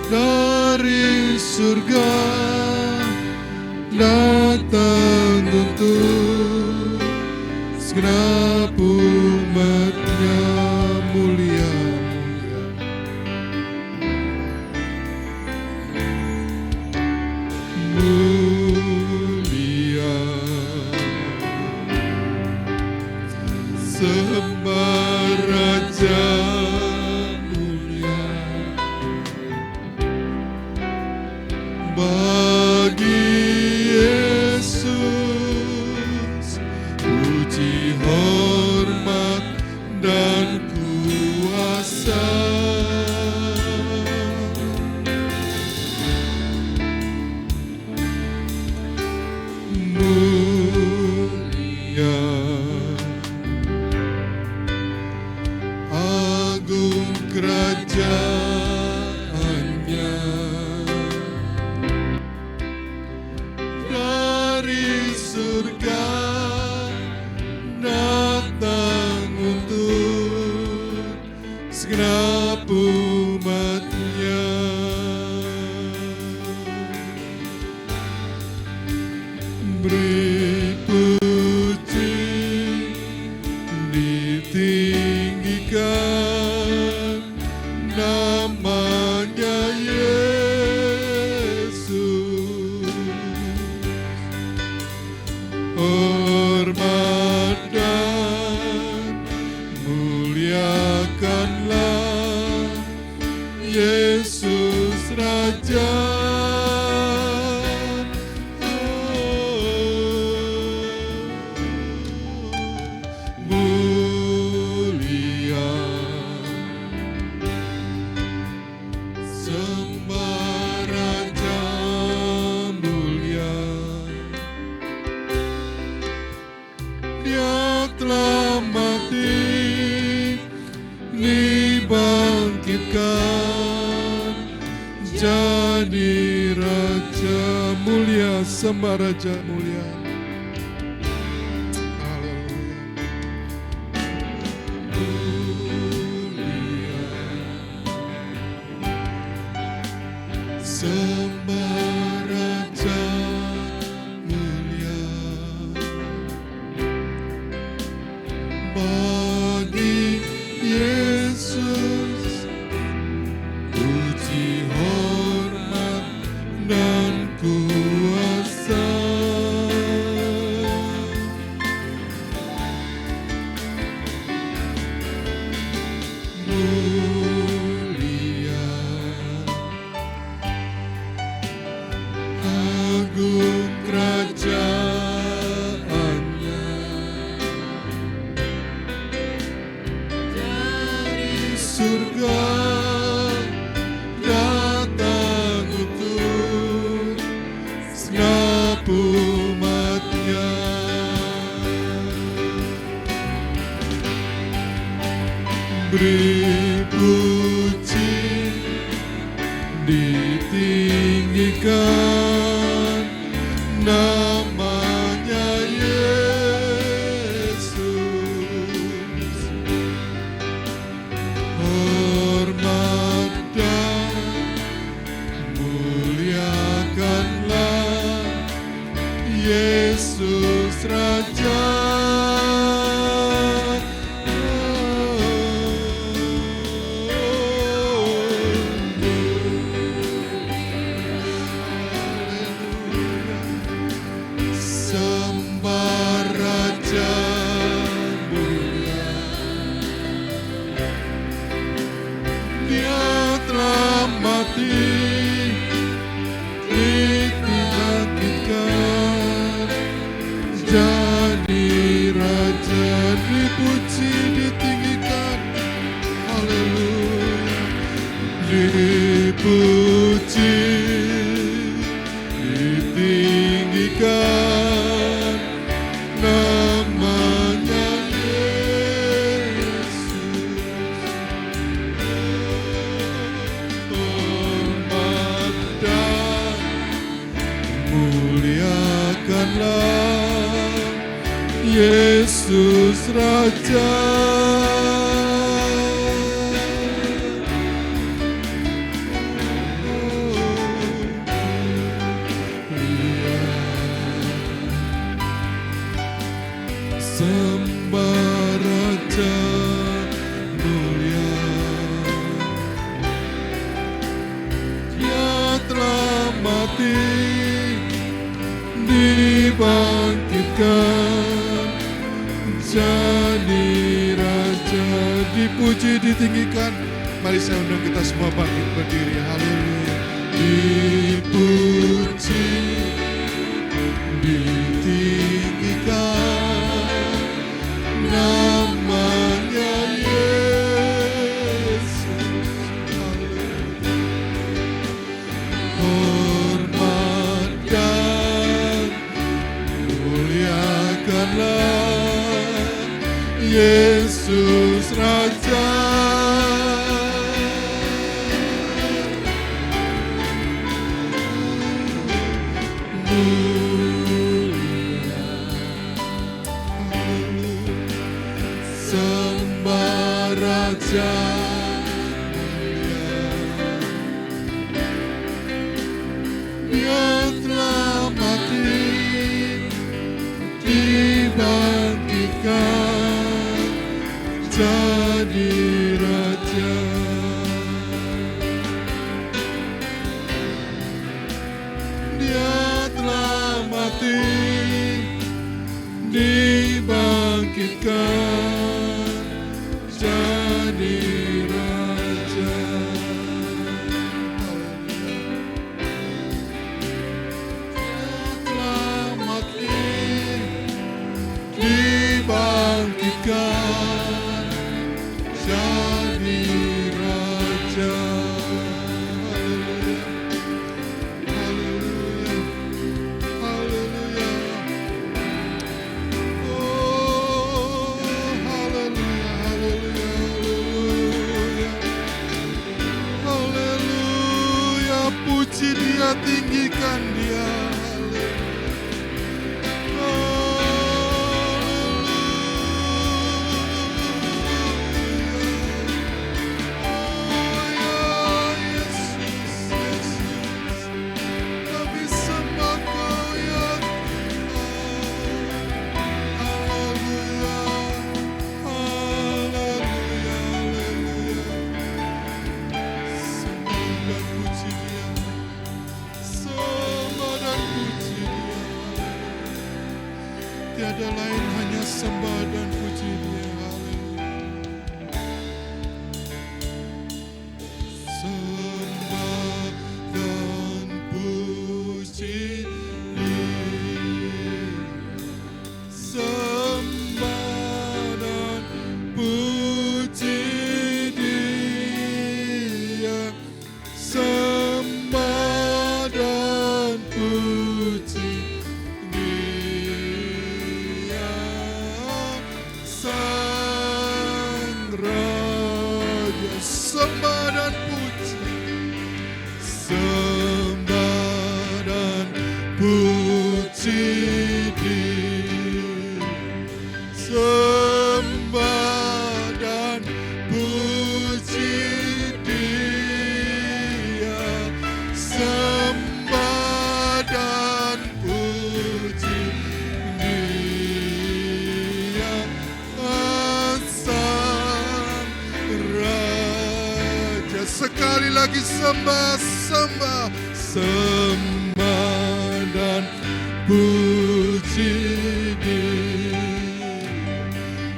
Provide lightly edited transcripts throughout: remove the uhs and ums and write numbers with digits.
Dari surga datang untuk segenap umat-Nya, mulia. Mulia sembah Raja, bagi Yesus puji, hormat, dan kuasa. Mulia agung kerajaannya, surga datang untuk segenap umat-Nya. Beri puji, ditinggikan nama-Nya Yesus. Hormat dan muliakanlah Yesus Raja. Mulia sembah Raja, mulia. Dia telah mati, dibangkitkan, jadi Raja, mulia, sembah Raja, mulia. Mulia sembah Raja, mulia. Bagi Yesus puji, hormat, dan kuasa. Mulia agung kerajaannya, surga datang untuk segenap umat-Nya. Beri puji, ditinggikan nama Yesus Raja. Sembah Raja mulia, Dia telah mati, dibangkitkan, jadi Raja, dipuji, ditinggikan. Haleluya, dipuji, ditinggikan namanya Yesus. Hormat dan muliakanlah Yesus Raja. Sembah Raja mulia, Dia telah mati, dibangkitkan, jadi Raja, dipuji, ditinggikan. Mari saya undang kita semua bangkit berdiri. Haleluya. Dipuji, ditinggikan namanya Yesus. Haleluya. Hormat dan muliakanlah Yesus Raja. Sembah Raja mulia, Dia telah mati, dibangkitkan, jadi Raja. Dia telah mati, dibangkitkan, jadi Raja. Dia telah mati, dibangkitkan, jadi Raja. Haleluya, haleluya, haleluya. Oh, haleluya, haleluya, haleluya. Haleluya, puji Dia, tinggikan Dia. Tiada lain, hanya sembah dan puji Dia. Sembah dan puji Dia. Sembah dan puji Dia. Sembah dan puji Sang Raja. Sembah dan puji, sembah dan puji Dia. Sembah dan puji Dia. Sembah dan puji lagi sembah, sembah, sembah dan puji Dia.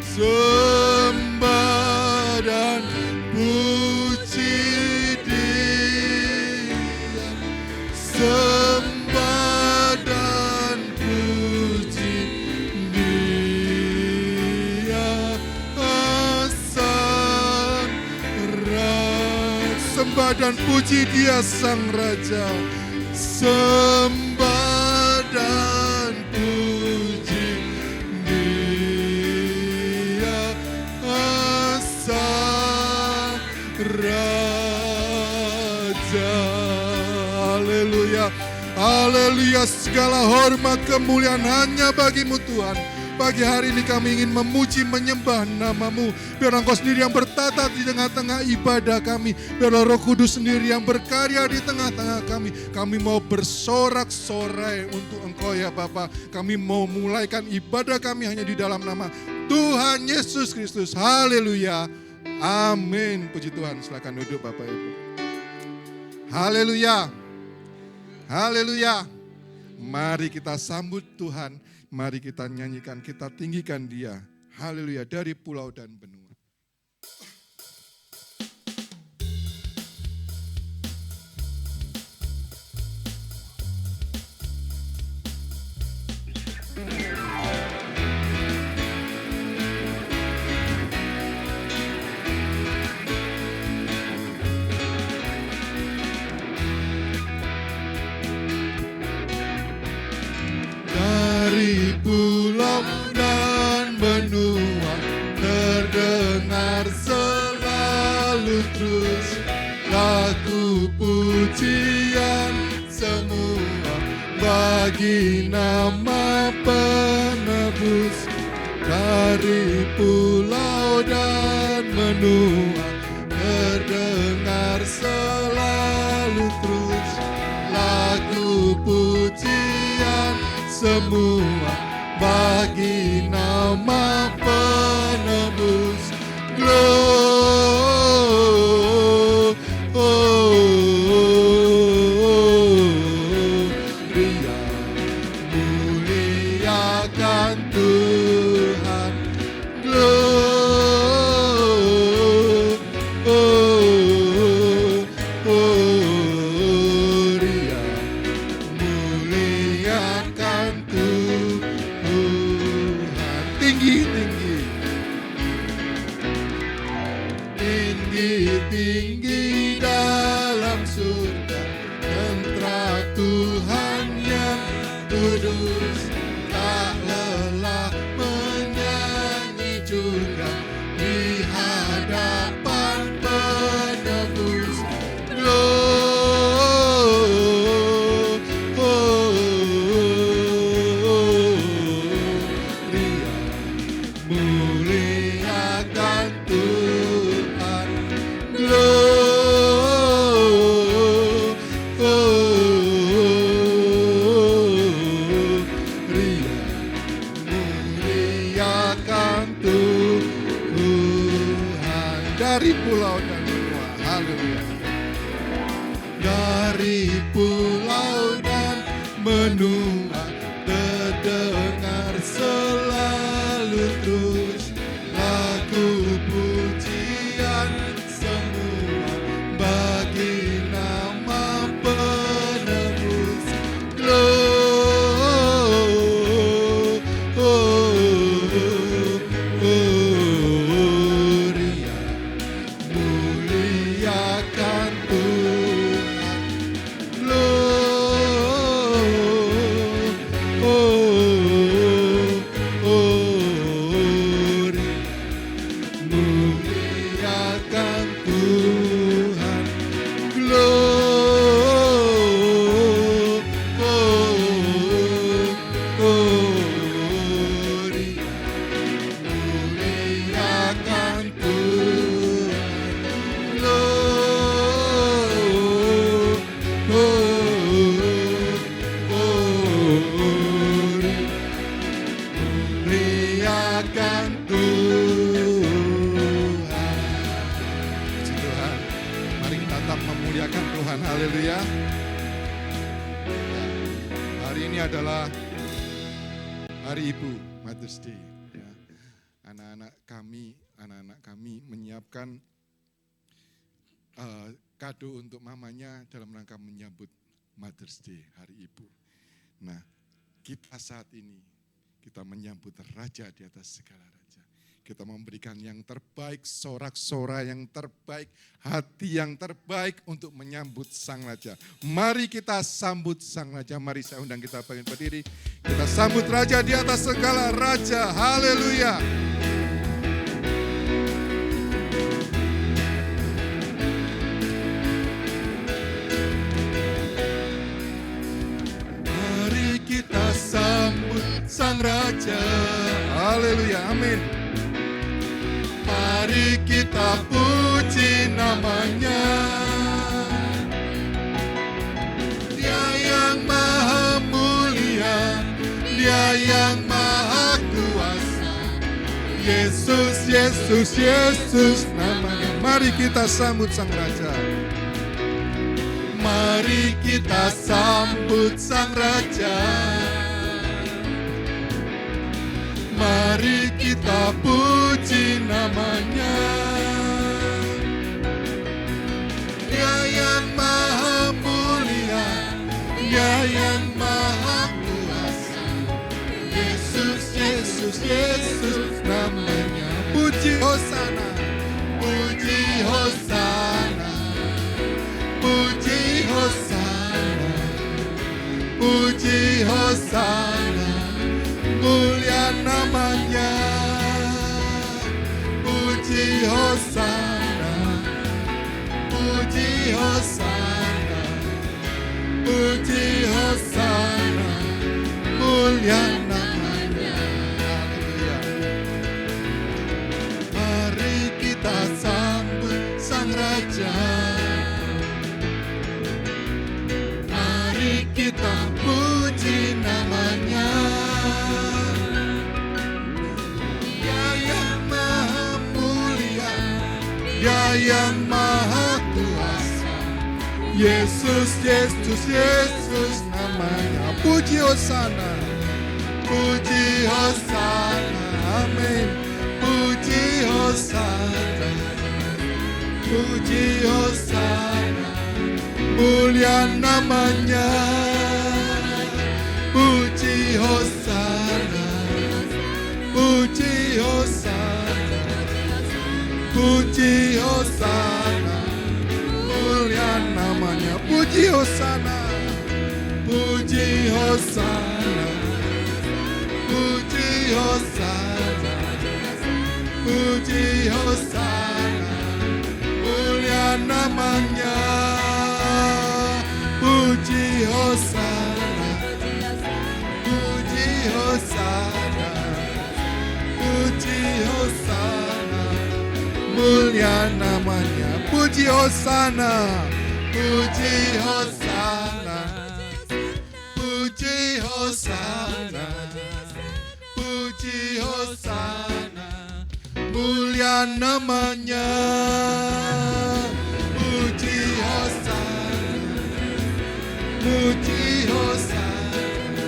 Sembah dan puji Dia. Sembah dan puji Dia. Sang Raja. Sembah dan puji Dia Sang Raja. Sembah dan puji Dia Sang Raja. Haleluya, haleluya. Segala hormat kemuliaan hanya bagi-Mu Tuhan. Pagi hari ini kami ingin memuji, menyembah nama-Mu. Biar Engkau sendiri yang bertata di tengah-tengah ibadah kami. Biar Roh Kudus sendiri yang berkarya di tengah-tengah kami. Kami mau bersorak-sorai untuk Engkau ya Bapa. Kami mau mulaikan ibadah kami hanya di dalam nama Tuhan Yesus Kristus. Haleluya. Amin. Puji Tuhan. Silakan duduk Bapak Ibu. Haleluya. Haleluya. Mari kita sambut Tuhan. Mari kita nyanyikan, kita tinggikan Dia. Haleluya, dari pulau dan benua. Dari pulau dan benua terdengar selalu terus lagu pujian semua bagi nama penebus. Dari pulau dan benua terdengar selalu terus lagu pujian semua bagi nama penebus. Gloria, muliakan Tuhan. Gloria, muliakan Tuhan. Tinggi-tinggi, tinggi-tinggi dalam surga, tentara Tuhan yang kudus, tak lelah menyanyi juga di hadapan penebus. Gloria, muliakan Tuhan. Gloria, muliakan Tuhan. Dari pulau dan benua, haleluya. Dari pulau dan benua terdengar selalu terus lagu pujian semua bagi nama penebus. Gloria, muliakan Tuhan. Gloria, muliakan Tuhan. Gloria, muliakan Tuhan. Muliakan Tuhan. Puji Tuhan. Mari kita tetap memuliakan Haleluya. Hari ini adalah Hari Ibu, Mother's Day. Ya. Anak-anak kami menyiapkan kado untuk mamanya dalam rangka menyambut Mother's Day, Hari Ibu. Nah, kita saat ini, kita menyambut Raja di atas segala raja. Kita memberikan yang terbaik, sorak-sorai yang terbaik, hati yang terbaik untuk menyambut Sang Raja. Mari kita sambut Sang Raja. Mari saya undang kita berdiri. Kita sambut Raja di atas segala raja. Haleluya. Mari kita sambut Sang Raja. Haleluya. Amin. Mari kita puji namanya. Dia yang maha mulia, Dia yang maha kuasa. Yesus, Yesus, Yesus namanya. Mari kita sambut Sang Raja. Mari kita sambut Sang Raja. Mari kita puji namanya. Dia yang maha mulia, Dia yang maha kuasa. Yesus, Yesus, Yesus namanya. Puji Hosana, puji Hosana, puji Hosana, puji Hosana. Mulia namanya, puji Hosana, puji Hosana, puji Hosana, mulia namanya. Haleluya. Mari kita sambut Sang Raja. Mari kita puji namanya. Dia yang maha kuasa. Yesus, Yesus, Yesus namanya. Puji Hosana, puji Hosana, amin. Puji Hosana, puji Hosana, mulia namanya. Puji Hosana, puji Hosana, puji Hosana, mulia namanya. Puji Hosana, puji Hosana, puji Hosana, puji Hosana, mulia namanya. Puji Hosana, puji Hosana, puji Hosana, mulia namanya. Puji Hosana, puji Hosana, puji Hosana, puji Hosana, mulia namanya. Puji Hosana, puji Hosana,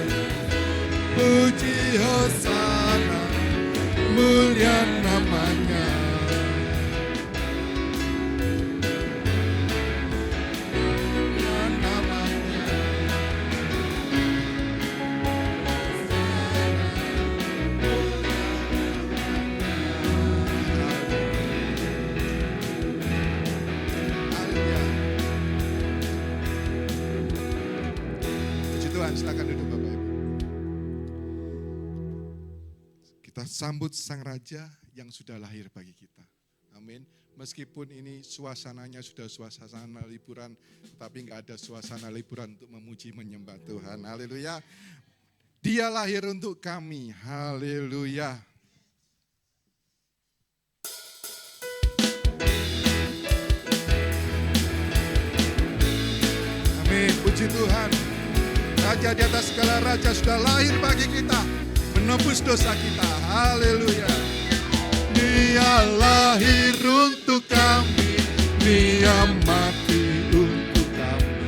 puji Hosana, mulia namanya. Silakan duduk Bapak Ibu. Kita sambut Sang Raja yang sudah lahir bagi kita. Amin. Meskipun ini suasananya sudah suasana liburan, tapi nggak ada suasana liburan untuk memuji menyembah Tuhan. Haleluya. Dia lahir untuk kami. Haleluya. Amin. Puji Tuhan. Raja di atas segala raja sudah lahir bagi kita, menebus dosa kita. Haleluya. Dia lahir untuk kami, Dia mati untuk kami.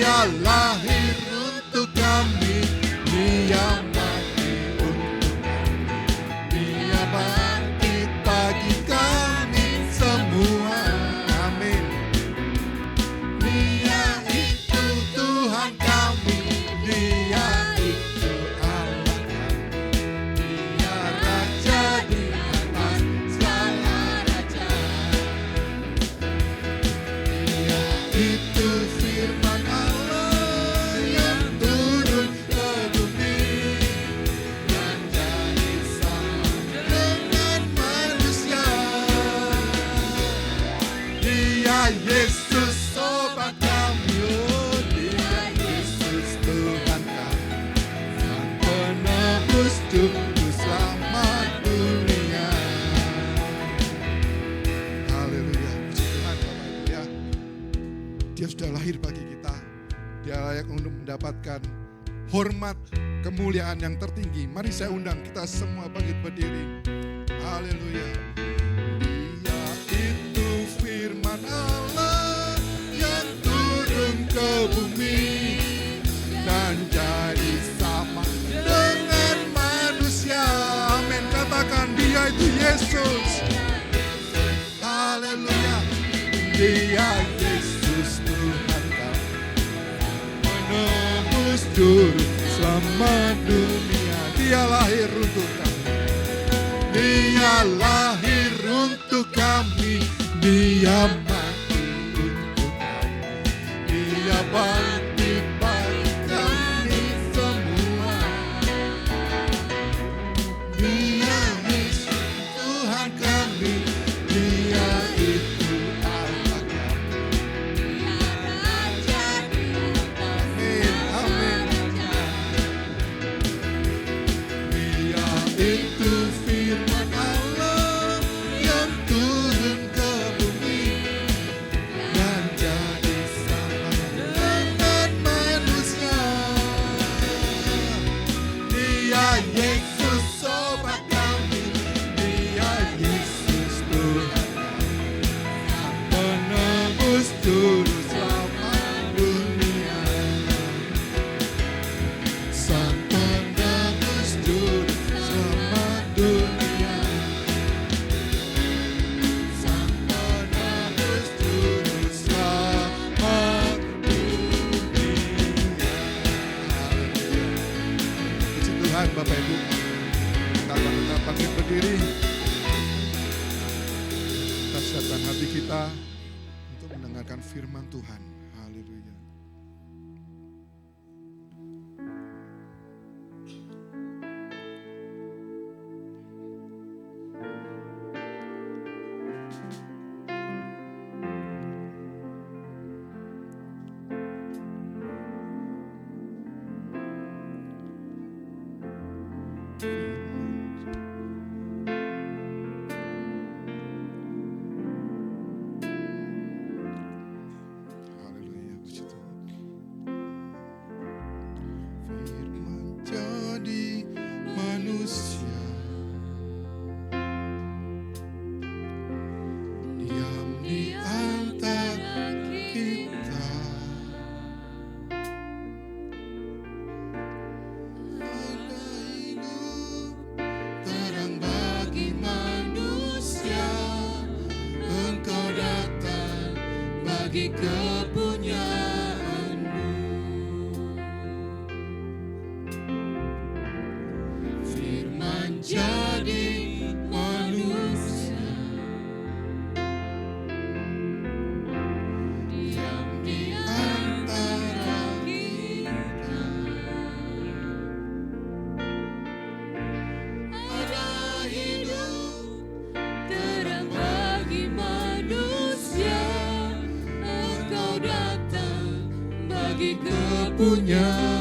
Dia lahir untuk kami, Dia mati untuk kami, Dia bangkit bagi kami semua. Amin. Dia itu Tuhan kami, Dia itu Allah kami, Dia Raja di atas segala raja. Dia itu firman Allah yang turun ke bumi dan jadi sama dengan manusia. Dia Yesus sobat kami, oh Dia Yesus Tuhan kami, Sang penebus juru selamat dunia. Haleluya, puji Tuhan Bapak Ibu ya. Dia sudah lahir bagi kita. Dia layak untuk mendapatkan hormat, kemuliaan yang tertinggi. Mari saya undang kita semua bangkit berdiri. Haleluya. Dia itu firman Allah yang turun ke bumi dan jadi sama dengan manusia. Amin. Katakan Dia itu Yesus. Haleluya. Dia Yesus Tuhan kami, menebus juru selamat dunia. Dia lahir untuk kami, Dia lahir untuk kami, Dia mati untuk kami, Dia bangkit bagi kami semua. Dia Yesus Tuhan kami, Dia itu Allah kami. Amin, amin. Dia itu firman Allah yang turun ke bumi dan jadi sama dengan manusia. Dia Yesus sobat kami, Dia Yesus Tuhan kami, Sang penebus juru selamat dunia. Sang penebus juru selamat dunia. Sang penebus juru selamat dunia. Haleluya. Puji Tuhan Bapak Ibu. Kita akan tetap bangkit berdiri. Kita siapkan hati kita untuk mendengarkan firman Tuhan. Haleluya. Haleluya, puji Tuhan. Firman jadi manusia, diam di antara kita. Ada hidup terang bagi manusia, Engkau datang bagi kepunyaanmu. Firman jadi manusia, diam di antara kita. Ada hidup terang bagi manusia, Engkau datang bagi kepunyaanmu.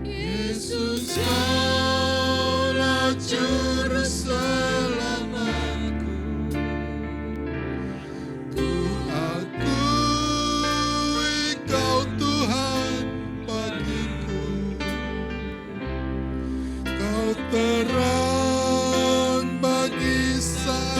Yesus, Kaulah juru selamatku. Ku akui Kau Tuhan bagiku. Kau terang bagi saya.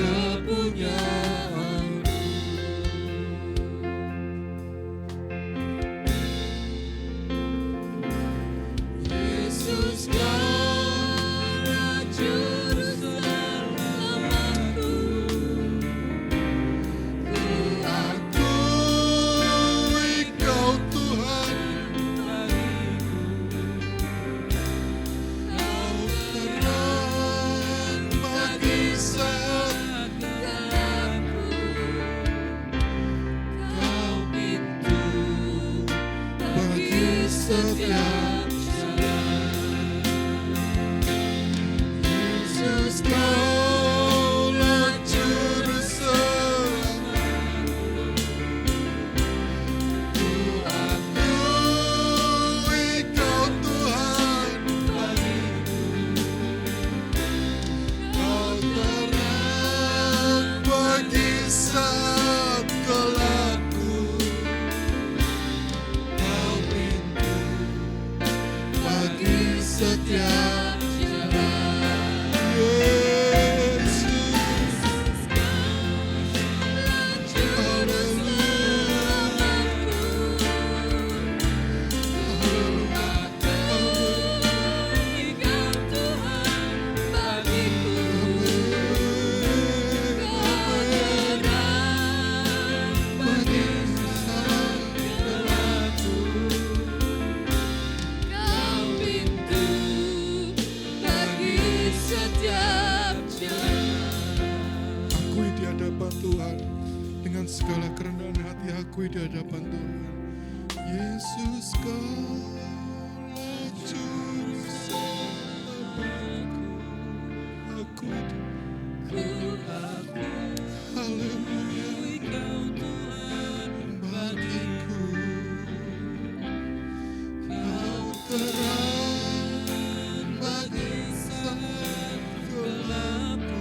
kepunyaanku. Yesus Kaulah juru selamatku. Ku akui Kau Tuhan bagiku. Kau terang bagi saat gelapku. Kau pintu bagi setiap Yesus Kaulah juru selamatku. Ku akui Kau Tuhan bagiku. Kau terang bagi saat gelapku. Kau pintu bagi setiap Tuhan, dengan segala kerendahan hati akui di hadapan Tuhan. Yesus Kaulah juru selamatku. Akui, haleluya, Kau Tuhan bagiku. Kau terang bagi saat gelapku.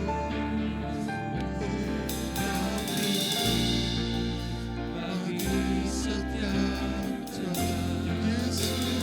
Bagi setiap jalan, Yesus.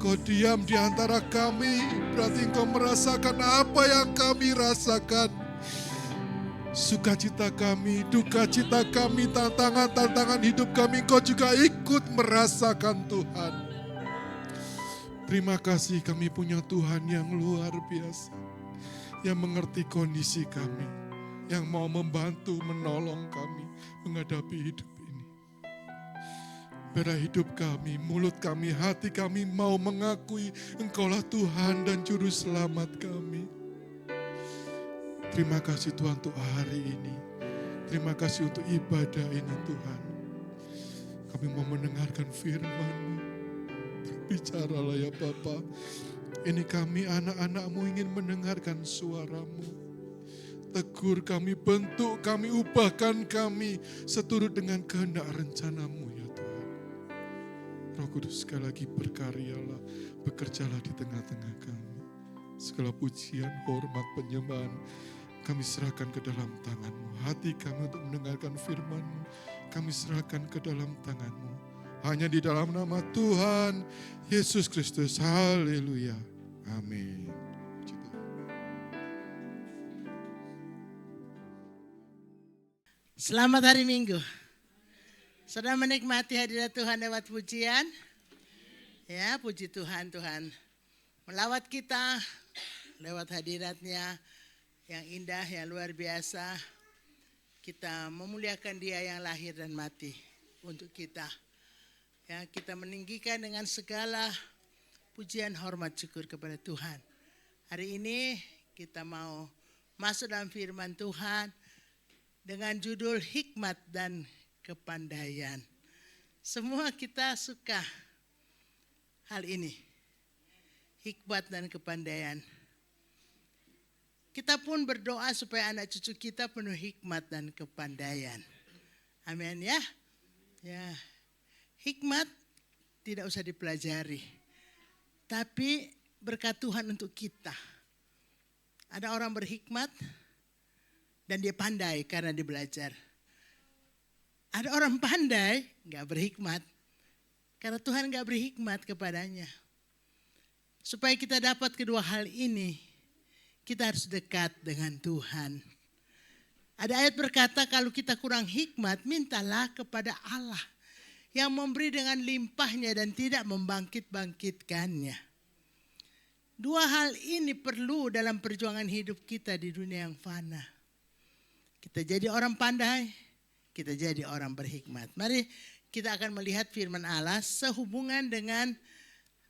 Engkau diam di antara kami, berarti Engkau merasakan apa yang kami rasakan. Sukacita kami, duka cita kami, tantangan-tantangan hidup kami, Engkau juga ikut merasakan Tuhan. Terima kasih kami punya Tuhan yang luar biasa, yang mengerti kondisi kami, yang mau membantu, menolong kami menghadapi hidup ini. Biarlah hidup kami, mulut kami, hati kami mau mengakui Engkaulah Tuhan dan Juru Selamat kami. Terima kasih Tuhan untuk hari ini. Terima kasih untuk ibadah ini Tuhan. Kami mau mendengarkan firman-Mu. Berbicaralah ya Bapa. Ini kami anak-anak-Mu ingin mendengarkan suara-Mu. Tegur kami, bentuk kami, ubahkan kami seturut dengan kehendak rencana-Mu ya Tuhan. Roh Kudus sekali lagi berkaryalah, bekerjalah di tengah-tengah kami. Segala pujian, hormat, penyembahan kami serahkan ke dalam tangan-Mu. Hati kami untuk mendengarkan firman-Mu, kami serahkan ke dalam tangan-Mu. Hanya di dalam nama Tuhan Yesus Kristus. Haleluya. Amin. Selamat hari Minggu. Sudah menikmati hadirat Tuhan lewat pujian? Ya, puji Tuhan, Tuhan melawat kita lewat hadirat-Nya yang indah, yang luar biasa. Kita memuliakan Dia yang lahir dan mati untuk kita. Ya, kita meninggikan dengan segala pujian, hormat, syukur kepada Tuhan. Hari ini kita mau masuk dalam firman Tuhan dengan judul hikmat dan kepandaian. Semua kita suka hal ini, hikmat dan kepandaian. Kita pun berdoa supaya anak cucu kita penuh hikmat dan kepandaian. Amin ya. Ya, hikmat tidak usah dipelajari, tapi berkat Tuhan untuk kita. Ada orang berhikmat dan dia pandai karena dia belajar. Ada orang pandai gak berhikmat karena Tuhan gak beri hikmat kepadanya. Supaya kita dapat kedua hal ini, kita harus dekat dengan Tuhan. Ada ayat berkata kalau kita kurang hikmat, mintalah kepada Allah yang memberi dengan limpahnya dan tidak membangkit-bangkitkannya. Dua hal ini perlu dalam perjuangan hidup kita di dunia yang fana. Kita jadi orang pandai, kita jadi orang berhikmat. Mari kita akan melihat firman Allah sehubungan dengan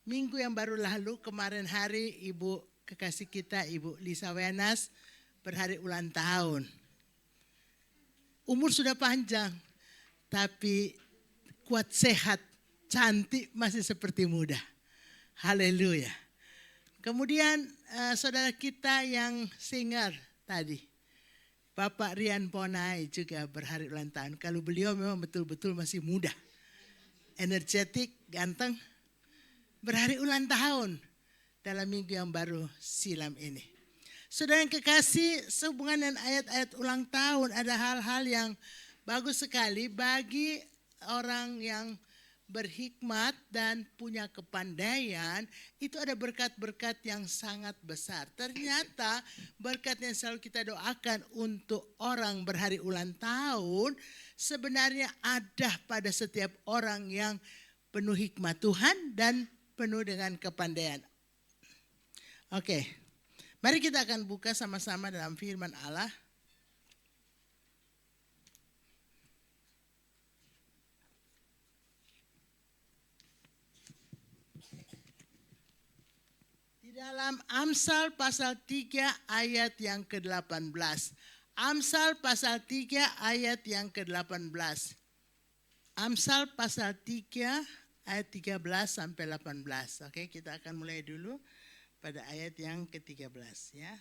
minggu yang baru lalu. Kemarin hari Ibu kekasih kita, Ibu Lisa Wenas, berhari ulang tahun. Umur sudah panjang, tapi kuat, sehat, cantik, masih seperti muda. Haleluya. Kemudian saudara kita yang singer tadi, Bapak Rian Ponai juga berhari ulang tahun. Kalau beliau memang betul-betul masih muda, energetik, ganteng, berhari ulang tahun dalam minggu yang baru silam ini. Saudara yang kekasih, sehubungan dengan ayat-ayat ulang tahun, ada hal-hal yang bagus sekali bagi orang yang berhikmat dan punya kepandaian. Itu ada berkat-berkat yang sangat besar. Ternyata berkat yang selalu kita doakan untuk orang berhari ulang tahun sebenarnya ada pada setiap orang yang penuh hikmat Tuhan dan penuh dengan kepandaian. Oke, mari kita akan buka sama-sama dalam firman Allah. Di dalam Amsal pasal 3 ayat yang ke-18. Amsal pasal 3 ayat yang ke-18. Amsal pasal 3 ayat 13 sampai 18. Oke, kita akan mulai dulu pada ayat yang ke-13 ya.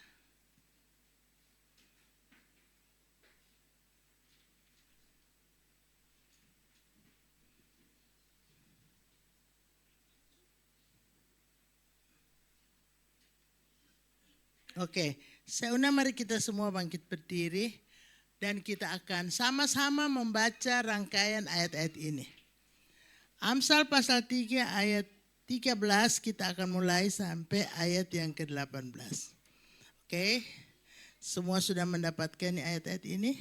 Oke, seuna mari kita semua bangkit berdiri dan kita akan sama-sama membaca rangkaian ayat-ayat ini. Amsal pasal 3 ayat 13 kita akan mulai sampai ayat yang ke-18. Oke, semua sudah mendapatkan ayat-ayat ini?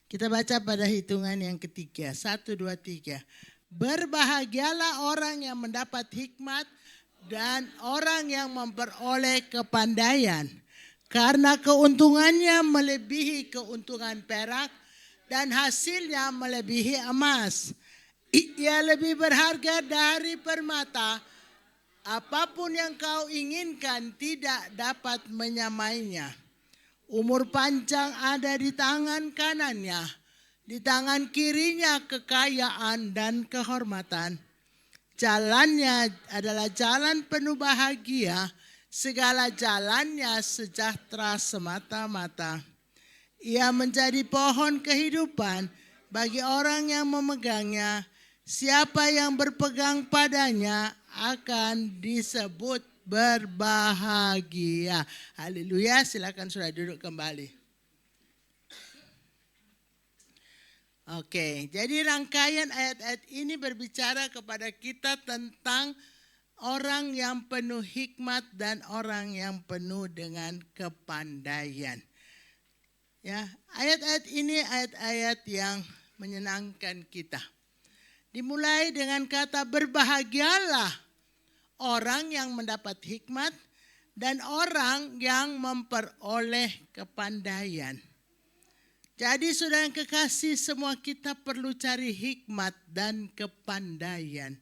Kita baca pada hitungan yang ketiga. 1, 2, 3. Berbahagialah orang yang mendapat hikmat dan orang yang memperoleh kepandaian. Karena keuntungannya melebihi keuntungan perak dan hasilnya melebihi emas. Ia lebih berharga dari permata. Apapun yang kau inginkan tidak dapat menyamainya. Umur panjang ada di tangan kanannya, di tangan kirinya kekayaan dan kehormatan. Jalannya adalah jalan penuh bahagia, segala jalannya sejahtera semata-mata. Ia menjadi pohon kehidupan bagi orang yang memegangnya. Siapa yang berpegang padanya akan disebut berbahagia. Haleluya, silakan sudah duduk kembali. Oke, jadi rangkaian ayat-ayat ini berbicara kepada kita tentang orang yang penuh hikmat dan orang yang penuh dengan kepandaian. Ya, ayat-ayat ini ayat-ayat yang menyenangkan kita. Dimulai dengan kata berbahagialah orang yang mendapat hikmat dan orang yang memperoleh kepandaian. Jadi saudara yang kekasih, semua kita perlu cari hikmat dan kepandaian.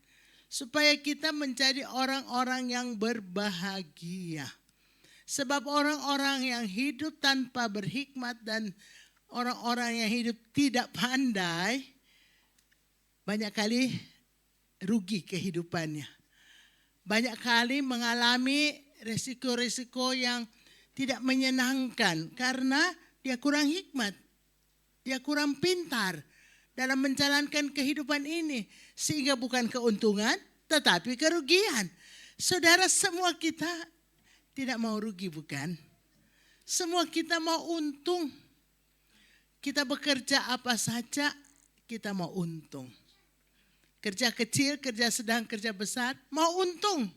Supaya kita menjadi orang-orang yang berbahagia. Sebab orang-orang yang hidup tanpa berhikmat dan orang-orang yang hidup tidak pandai, banyak kali rugi kehidupannya. Banyak kali mengalami resiko-resiko yang tidak menyenangkan karena dia kurang hikmat, dia kurang pintar dalam menjalankan kehidupan ini. Sehingga bukan keuntungan tetapi kerugian. Saudara, semua kita tidak mau rugi, bukan? Semua kita mau untung. Kita bekerja apa saja kita mau untung. Kerja kecil, kerja sedang, kerja besar, mau untung.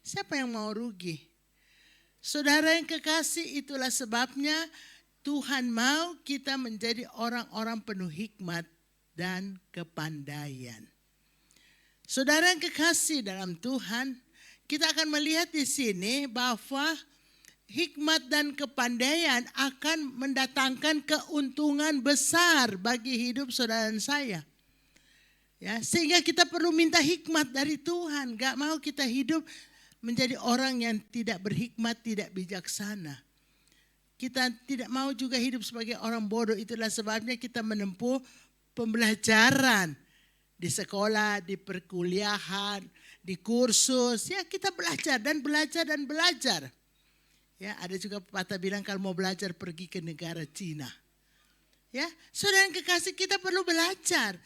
Siapa yang mau rugi? Saudara yang kekasih, itulah sebabnya Tuhan mau kita menjadi orang-orang penuh hikmat dan kepandaian. Saudara yang kekasih dalam Tuhan, kita akan melihat di sini bahwa hikmat dan kepandaian akan mendatangkan keuntungan besar bagi hidup saudara dan saya. Ya, sehingga kita perlu minta hikmat dari Tuhan. Gak mau kita hidup menjadi orang yang tidak berhikmat, tidak bijaksana. Kita tidak mau juga hidup sebagai orang bodoh. Itulah sebabnya kita menempuh pembelajaran di sekolah, di perkuliahan, di kursus. Ya, kita belajar dan belajar dan belajar. Ya, ada juga pepatah bilang kalau mau belajar pergi ke negara Cina. Ya, saudara yang kekasih, kita perlu belajar.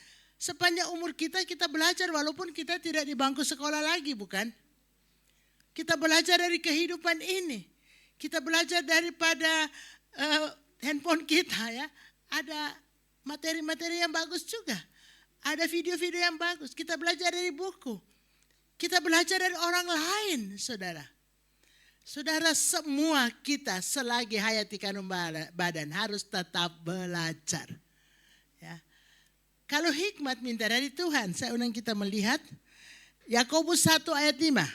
Sepanjang umur kita belajar walaupun kita tidak di bangku sekolah lagi, bukan? Kita belajar dari kehidupan ini. Kita belajar daripada handphone kita, ya. Ada materi-materi yang bagus juga. Ada video-video yang bagus. Kita belajar dari buku. Kita belajar dari orang lain, saudara. Saudara, semua kita selagi hayati kandung badan harus tetap belajar. Ya. Kalau hikmat minta dari Tuhan, saya undang kita melihat Yakobus 1 ayat 5.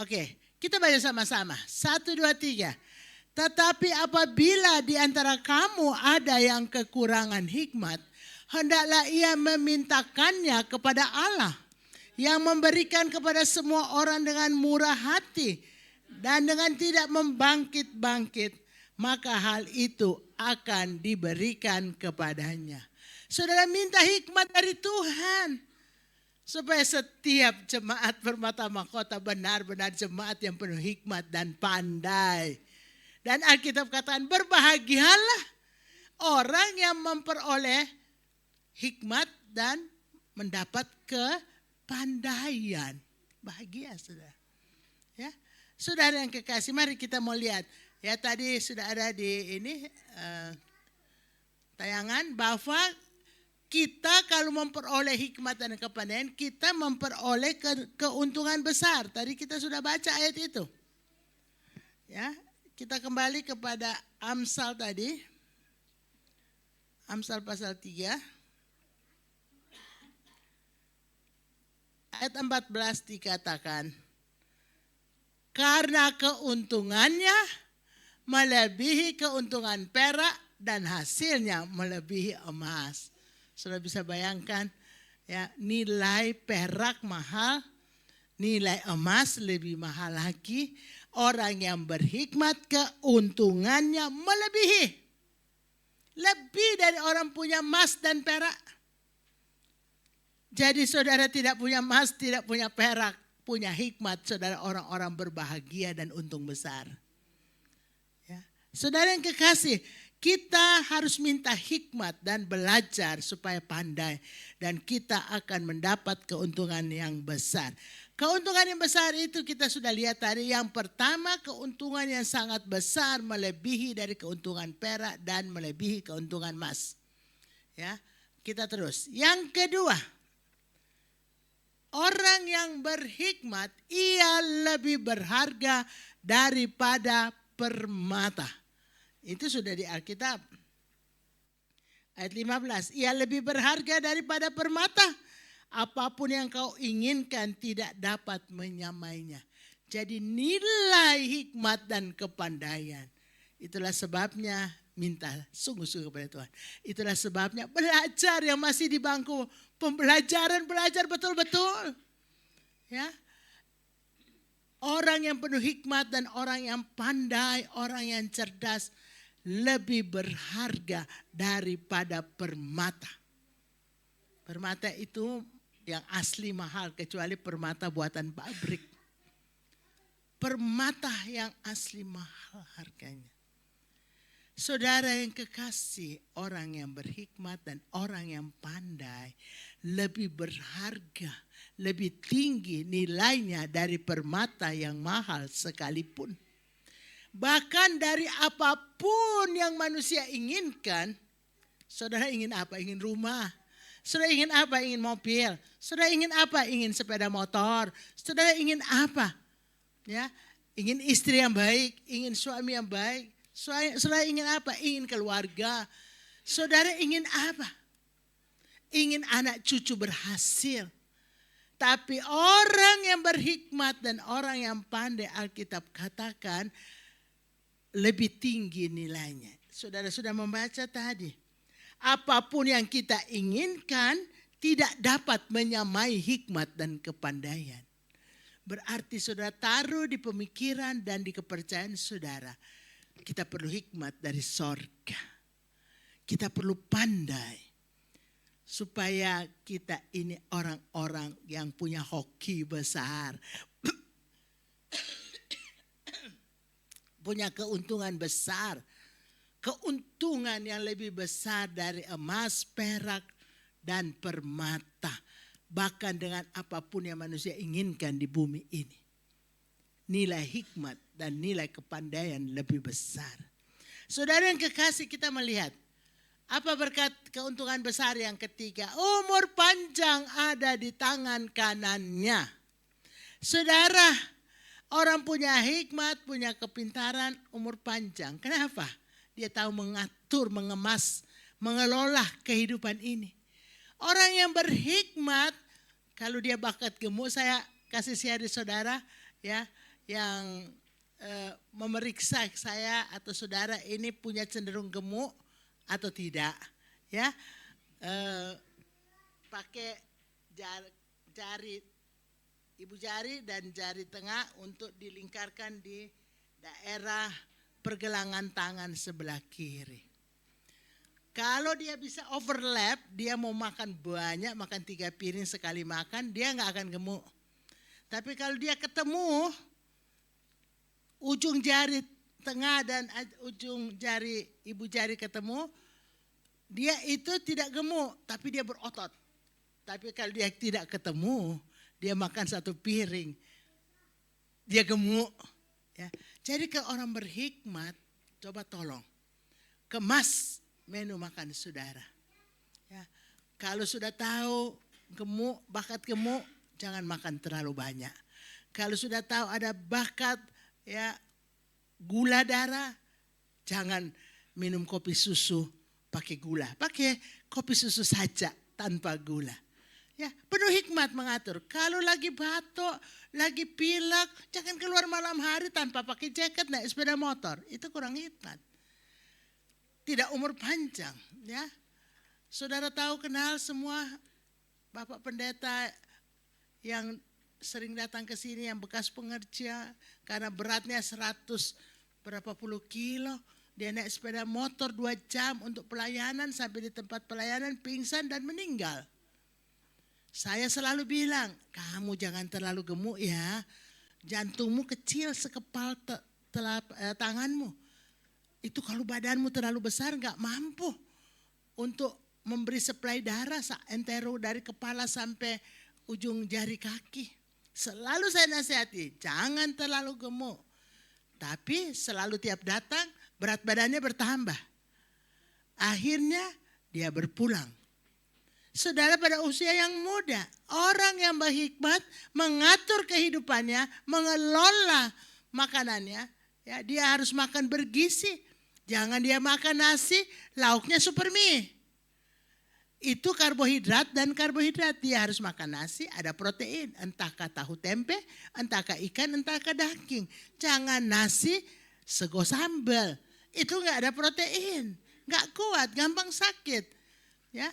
Oke, kita baca sama-sama. 1, 2, 3. Tetapi apabila di antara kamu ada yang kekurangan hikmat, hendaklah ia memintakannya kepada Allah, yang memberikan kepada semua orang dengan murah hati dan dengan tidak membangkit-bangkit, maka hal itu akan diberikan kepadanya. Saudara, minta hikmat dari Tuhan supaya setiap jemaat Permata Mahkota benar-benar jemaat yang penuh hikmat dan pandai. Dan Alkitab katakan, berbahagialah orang yang memperoleh hikmat dan mendapat kepandaian. Bahagia, saudara. Ya, Saudara yang kekasih, mari kita mau lihat. Ya tadi sudah ada di ini tayangan bahwa kita kalau memperoleh hikmat dan kepandaian, kita memperoleh keuntungan besar. Tadi kita sudah baca ayat itu. Ya, kita kembali kepada Amsal tadi. Amsal pasal 3. Ayat 14 dikatakan, karena keuntungannya melebihi keuntungan perak dan hasilnya melebihi emas. Sudah bisa bayangkan ya, nilai perak mahal, nilai emas lebih mahal lagi. Orang yang berhikmat keuntungannya melebihi. Lebih dari orang punya emas dan perak. Jadi saudara tidak punya emas, tidak punya perak. Punya hikmat, saudara orang-orang berbahagia dan untung besar. Ya. Saudara yang kekasih, kita harus minta hikmat dan belajar supaya pandai. Dan kita akan mendapat keuntungan yang besar. Keuntungan yang besar itu kita sudah lihat tadi. Yang pertama, keuntungan yang sangat besar melebihi dari keuntungan perak dan melebihi keuntungan emas. Ya, kita terus. Yang kedua, orang yang berhikmat ia lebih berharga daripada permata. Itu sudah di Alkitab. Ayat 15, ia lebih berharga daripada permata. Apapun yang kau inginkan tidak dapat menyamainya. Jadi nilai hikmat dan kepandaian. Itulah sebabnya minta sungguh-sungguh kepada Tuhan. Itulah sebabnya belajar yang masih di bangku pembelajaran, belajar betul-betul. Ya. Orang yang penuh hikmat dan orang yang pandai, orang yang cerdas lebih berharga daripada permata. Permata itu yang asli mahal kecuali permata buatan pabrik. Permata yang asli mahal harganya. Saudara yang kekasih, orang yang berhikmat dan orang yang pandai lebih berharga, lebih tinggi nilainya dari permata yang mahal sekalipun. Bahkan dari apapun yang manusia inginkan, saudara ingin apa? Ingin rumah. Saudara ingin apa? Ingin mobil. Saudara ingin apa? Ingin sepeda motor. Saudara ingin apa? Ya, ingin istri yang baik, ingin suami yang baik. Saudara ingin apa? Ingin keluarga. Saudara ingin apa? Ingin anak cucu berhasil. Tapi orang yang berhikmat dan orang yang pandai, Alkitab katakan lebih tinggi nilainya. Saudara sudah membaca tadi. Apapun yang kita inginkan tidak dapat menyamai hikmat dan kepandaian. Berarti saudara taruh di pemikiran dan di kepercayaan saudara. Kita perlu hikmat dari sorga. Kita perlu pandai. Supaya kita ini orang-orang yang punya hoki besar. Punya keuntungan besar. Keuntungan yang lebih besar dari emas, perak, dan permata. Bahkan dengan apapun yang manusia inginkan di bumi ini. Nilai hikmat dan nilai kepandaian lebih besar. Saudara yang kekasih, kita melihat. Apa berkat keuntungan besar yang ketiga? Umur panjang ada di tangan kanannya. Saudara, orang punya hikmat, punya kepintaran, umur panjang. Kenapa? Dia tahu mengatur, mengemas, mengelola kehidupan ini. Orang yang berhikmat, kalau dia bakat gemuk, saya kasih share di saudara ya, yang memeriksa saya atau saudara ini punya cenderung gemuk atau tidak. Ya, pakai jari, ibu jari dan jari tengah untuk dilingkarkan di daerah pergelangan tangan sebelah kiri. Kalau dia bisa overlap, dia mau makan banyak, makan 3 piring sekali makan, dia nggak akan gemuk. Tapi kalau dia ketemu ujung jari tengah dan ujung jari ibu jari ketemu, dia itu tidak gemuk, tapi dia berotot. Tapi kalau dia tidak ketemu, dia makan 1 piring, dia gemuk. Ya. Jadi kalau orang berhikmat, coba tolong kemas menu makan saudara. Ya. Kalau sudah tahu gemuk, bakat gemuk, jangan makan terlalu banyak. Kalau sudah tahu ada bakat ya gula darah, jangan minum kopi susu pakai gula. Pakai kopi susu saja tanpa gula. Ya, penuh hikmat mengatur. Kalau lagi batuk, lagi pilek, jangan keluar malam hari tanpa pakai jaket naik sepeda motor. Itu kurang hikmat. Tidak umur panjang, ya. Saudara tahu kenal semua Bapak Pendeta yang sering datang ke sini yang bekas pengerja karena beratnya 100 berapa puluh kilo. Dia naik sepeda motor 2 jam untuk pelayanan sampai di tempat pelayanan pingsan dan meninggal. Saya selalu bilang, kamu jangan terlalu gemuk ya. Jantungmu kecil sekepal tanganmu. Itu kalau badanmu terlalu besar gak mampu untuk memberi suplai darah entero dari kepala sampai ujung jari kaki. Selalu saya nasihati, jangan terlalu gemuk. Tapi selalu tiap datang berat badannya bertambah. Akhirnya dia berpulang. Saudara pada usia yang muda, orang yang berhikmat mengatur kehidupannya, mengelola makanannya, ya dia harus makan bergizi. Jangan dia makan nasi, lauknya super mie. Itu karbohidrat dan karbohidrat. Dia harus makan nasi, ada protein. Entahkah tahu tempe, entahkah ikan, entahkah daging. Jangan nasi sego sambal. Itu enggak ada protein. Enggak kuat, gampang sakit. Ya.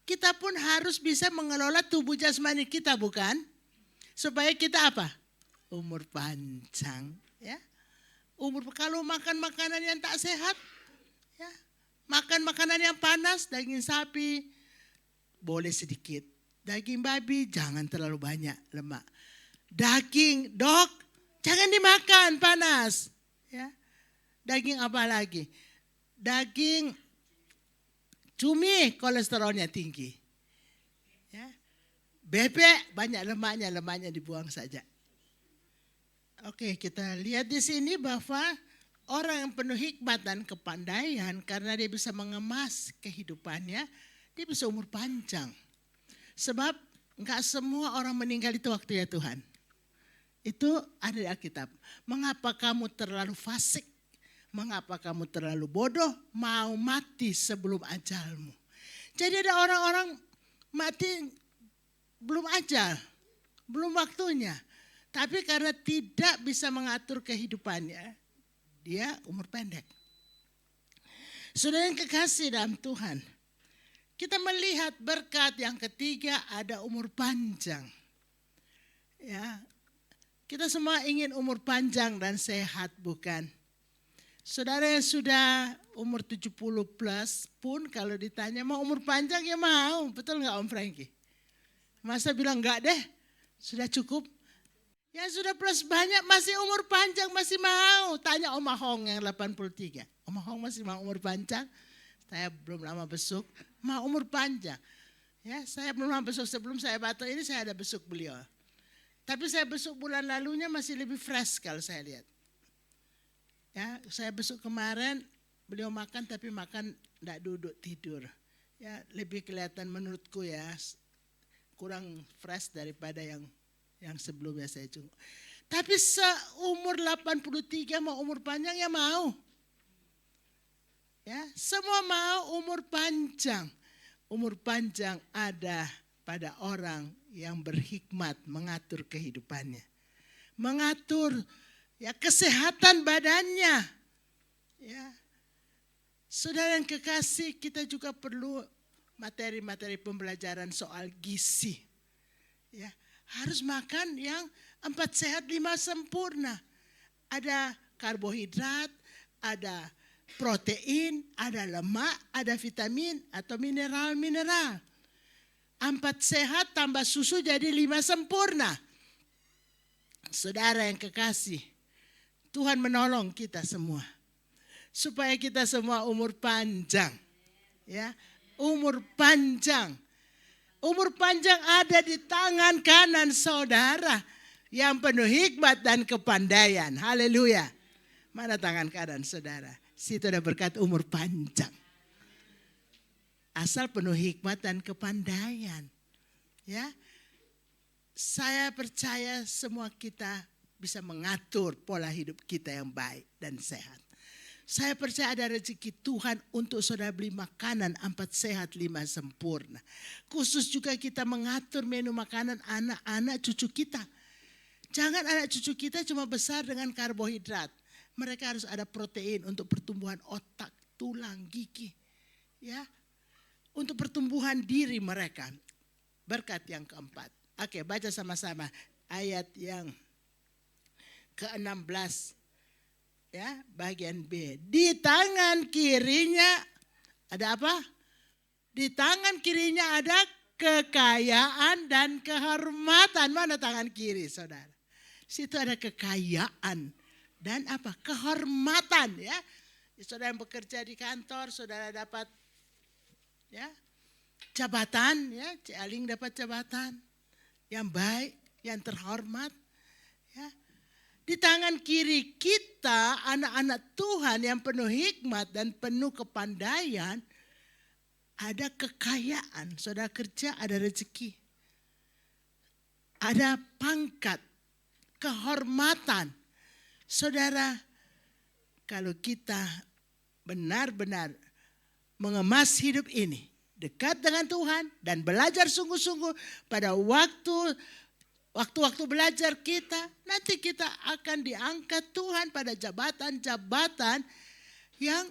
Kita pun harus bisa mengelola tubuh jasmani kita, bukan? Supaya kita apa? Umur panjang, ya. Kalau makan makanan yang tak sehat, ya. Makan makanan yang panas, daging sapi boleh sedikit. Daging babi jangan terlalu banyak lemak. Daging dog jangan dimakan panas, ya. Daging apa lagi? Daging cumi kolesterolnya tinggi. Ya. Bebek banyak lemaknya dibuang saja. Oke, kita lihat di sini bahwa orang yang penuh hikmat dan kepandaian karena dia bisa mengemas kehidupannya, dia bisa umur panjang. Sebab enggak semua orang meninggal itu waktu ya Tuhan. Itu ada di Alkitab. Mengapa kamu terlalu fasik? Mengapa kamu terlalu bodoh mau mati sebelum ajalmu? Jadi ada orang-orang mati belum ajal, belum waktunya. Tapi karena tidak bisa mengatur kehidupannya, dia umur pendek. Saudara yang kekasih dalam Tuhan, kita melihat berkat yang ketiga ada umur panjang. Ya, kita semua ingin umur panjang dan sehat, bukan? Saudara yang sudah umur 70 plus pun kalau ditanya mau umur panjang ya mau. Betul gak Om Frankie? Masa bilang enggak deh, sudah cukup. Yang sudah plus banyak masih umur panjang masih mau. Tanya Om Ahong yang 83. Om Ahong masih mau umur panjang. Saya belum lama besuk, mau umur panjang. Ya, saya belum lama besuk, sebelum saya batuk ini saya ada besuk beliau. Tapi saya besuk bulan lalunya masih lebih fresh kalau saya lihat. Ya, saya besok kemarin beliau makan tapi makan enggak duduk tidur. Ya, lebih kelihatan menurutku ya kurang fresh daripada yang sebelumnya saya cunguk. Tapi seumur 83 mau umur panjang ya mau. Ya, semua mau umur panjang. Umur panjang ada pada orang yang berhikmat mengatur kehidupannya. Mengatur ya kesehatan badannya. Ya. Saudara yang kekasih, kita juga perlu materi-materi pembelajaran soal gizi. Ya, harus makan yang 4 sehat 5 sempurna. Ada karbohidrat, ada protein, ada lemak, ada vitamin atau mineral-mineral. 4 sehat tambah susu jadi 5 sempurna. Saudara yang kekasih, Tuhan menolong kita semua supaya kita semua umur panjang. Ya, umur panjang. Umur panjang ada di tangan kanan saudara. yang penuh hikmat dan kepandaian. Haleluya. Mana tangan kanan saudara? Situ ada berkat umur panjang. Asal penuh hikmat dan kepandaian. Ya, saya percaya semua kita bisa mengatur pola hidup kita yang baik dan sehat. Saya percaya ada rezeki Tuhan untuk saudara beli makanan 4 sehat 5 sempurna. Khusus juga kita mengatur menu makanan anak-anak cucu kita. Jangan anak cucu kita cuma besar dengan karbohidrat. Mereka harus ada protein untuk pertumbuhan otak, tulang, gigi. Ya, untuk pertumbuhan diri mereka. Berkat yang keempat. Oke, baca sama-sama ayat yang ke-16. Ya, bagian B. Di tangan kirinya ada apa? Di tangan kirinya ada kekayaan dan kehormatan. Mana tangan kiri, saudara? Situ ada kekayaan dan apa? Kehormatan, ya. Saudara yang bekerja di kantor, saudara dapat ya jabatan, ya. Cik Aling dapat jabatan yang baik, yang terhormat, ya. Di tangan kiri kita, anak-anak Tuhan yang penuh hikmat dan penuh kepandaian, ada kekayaan. Saudara kerja, ada rezeki. Ada pangkat, kehormatan. Saudara, kalau kita benar-benar mengemas hidup ini, dekat dengan Tuhan dan belajar sungguh-sungguh pada waktu-waktu belajar kita, nanti kita akan diangkat Tuhan pada jabatan-jabatan yang